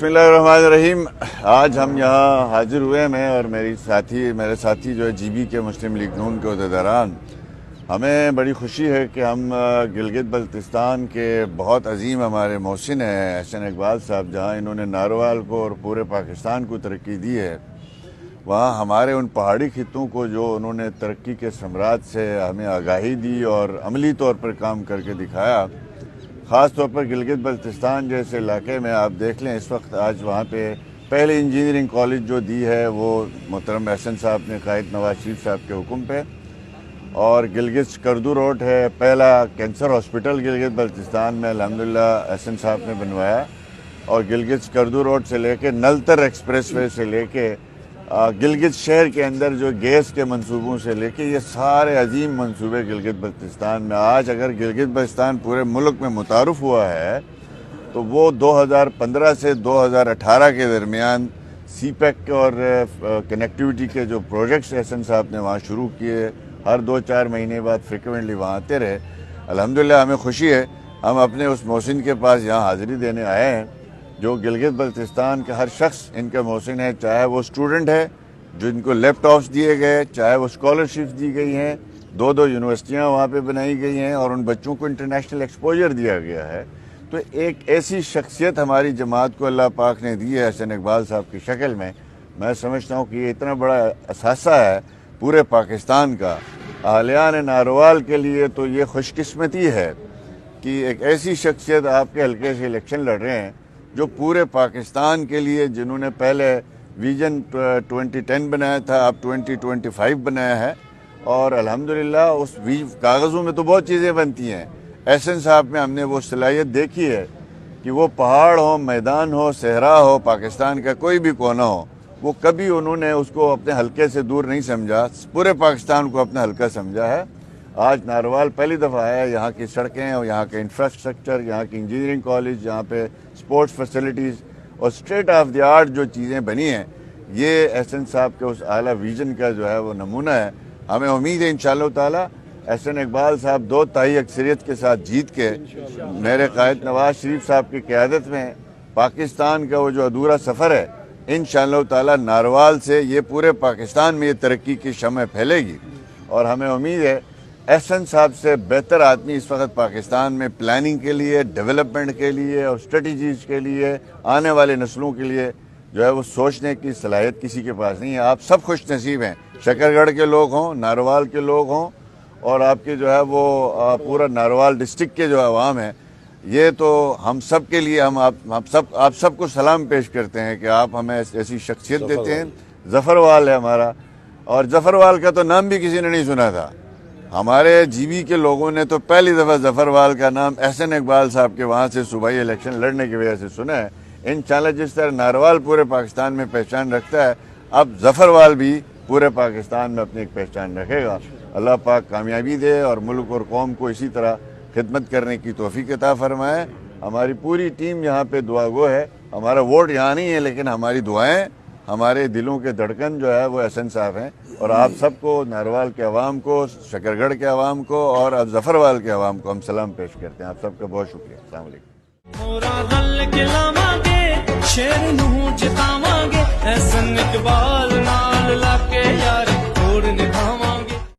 बिस्मिल्लाहिर्रहमानिर्रहीम। आज हम यहाँ हाजिर हुए हैं और मेरे साथी जो है GB के मुस्लिम लीग नून के अहदेदारान। हमें बड़ी खुशी है कि हम गिलगित बल्तिस्तान के बहुत अजीम हमारे मोहसिन हैं एहसन इकबाल साहब, जहाँ इन्होंने नारोवाल को और पूरे पाकिस्तान को तरक्की दी है, वहाँ हमारे उन पहाड़ी खित्तों को जो उन्होंने तरक्की के समराज से हमें आगाही दी और अमली तौर पर काम करके दिखाया। ख़ास तौर पर गिलगित बल्तिस्तान जैसे इलाके में आप देख लें, इस वक्त आज वहाँ पे पहले इंजीनियरिंग कॉलेज जो दी है वो मोहतरम एहसन साहब ने कायद नवाज शरीफ साहब के हुक्म पे, और गिलगित करदू रोड है पहला कैंसर हॉस्पिटल गिलगित बल्तिस्तान में अल्हम्दुलिल्लाह एहसन साहब ने बनवाया। और गिलगित करदू रोड से लेके नलतर एक्सप्रेसवे से लेके गिलगित शहर के अंदर जो गैस के मंसूबों से लेके ये सारे अजीम मंसूबे गिलगित बल्तिस्तान में। आज अगर गिलगित बल्तिस्तान पूरे मुल्क में मुतारुफ हुआ है तो वो 2015 से 2018 के दरमियान CPEC और कनेक्टिविटी के जो प्रोजेक्ट्स एहसन साहब ने वहाँ शुरू किए, हर 2-4 महीने बाद फ्रिक्वेंटली वहाँ आते रहे। अल्हम्दुलिल्लाह हमें खुशी है, हम अपने उस मोहसिन के पास यहाँ हाज़िरी देने आए हैं जो गिलगित बल्तिस्तान का हर शख्स इनका मोहसिन है, चाहे वो स्टूडेंट है जिनको लैपटॉप्स दिए गए, चाहे वो स्कॉलरशिप्स दी गई हैं, 2 यूनिवर्सिटियाँ वहाँ पे बनाई गई हैं और उन बच्चों को इंटरनेशनल एक्सपोजर दिया गया है। तो एक ऐसी शख्सियत हमारी जमात को अल्लाह पाक ने दी है एहसन इकबाल साहब की शक्ल में। मैं समझता हूँ कि ये इतना बड़ा असासा है पूरे पाकिस्तान का। अहलियान नारोवाल के लिए तो ये खुशकिस्मती है कि एक ऐसी शख्सियत आपके हल्के से इलेक्शन लड़ रहे हैं जो पूरे पाकिस्तान के लिए, जिन्होंने पहले विजन 2010 बनाया था, अब 2025 बनाया है। और अल्हम्दुलिल्लाह उस कागज़ों में तो बहुत चीज़ें बनती हैं, एहसन साहब में हमने वो सलाहियत देखी है कि वो पहाड़ हो, मैदान हो, सहरा हो, पाकिस्तान का कोई भी कोना हो, वो कभी उन्होंने उसको अपने हल्के से दूर नहीं समझा, पूरे पाकिस्तान को अपना हल्का समझा है। आज नारोवाल पहली दफ़ा आया, यहाँ की सड़कें और यहाँ के इंफ्रास्ट्रक्चर, यहाँ की इंजीनियरिंग कॉलेज, यहाँ पे स्पोर्ट्स फैसिलिटीज़ और स्टेट ऑफ द आर्ट जो चीज़ें बनी हैं, ये एहसन साहब के उस आला विजन का जो है वो नमूना है। हमें उम्मीद है इंशाअल्लाह ताला एहसन इकबाल साहब 2 तिहाई अक्सरियत के साथ जीत के मेरे कायद नवाज शरीफ साहब की क़यादत में पाकिस्तान का वो जो अधूरा सफ़र है, इंशाअल्लाह ताला नारोवाल से ये पूरे पाकिस्तान में ये तरक्की की शमع फैलेगी। और हमें उम्मीद है एहसन साहब से बेहतर आदमी इस वक्त पाकिस्तान में प्लानिंग के लिए, डेवलपमेंट के लिए और स्ट्रेटजीज़ के लिए, आने वाले नस्लों के लिए जो है वो सोचने की सलाहियत किसी के पास नहीं है। आप सब खुश नसीब हैं, शकरगढ़ के लोग हों, नारोवाल के लोग हों और आपके जो है वो पूरा नारोवाल डिस्ट्रिक्ट के जो अवाम है। ये तो हम सब के लिए आप सबको सलाम पेश करते हैं कि आप हमें ऐसी शख्सियत देते हैं। ज़फ़रवाल है हमारा, और ज़फ़रवाल का तो नाम भी किसी ने नहीं सुना था। हमारे GB के लोगों ने तो पहली दफ़ा ज़फ़रवाल का नाम एहसन इकबाल साहब के वहाँ से सूबाई इलेक्शन लड़ने की वजह से सुना है। इंशाअल्लाह जिस तरह नारोवाल पूरे पाकिस्तान में पहचान रखता है, अब ज़फ़रवाल भी पूरे पाकिस्तान में अपनी एक पहचान रखेगा। अल्लाह पाक कामयाबी दे और मुल्क और कौम को इसी तरह खिदमत करने की तौफीक अता फरमाए। हमारी पूरी टीम यहाँ पे दुआ गो है। हमारा वोट यहाँ नहीं है, लेकिन हमारी दुआएं, हमारे दिलों के धड़कन जो है वो एहसन साहब हैं। और आप सबको, नारोवाल के अवाम को, शकरगढ़ के अवाम को और अब ज़फ़रवाल के अवाम को हम सलाम पेश करते हैं। आप सबका बहुत शुक्रिया। अस्सलाम वालेकुम।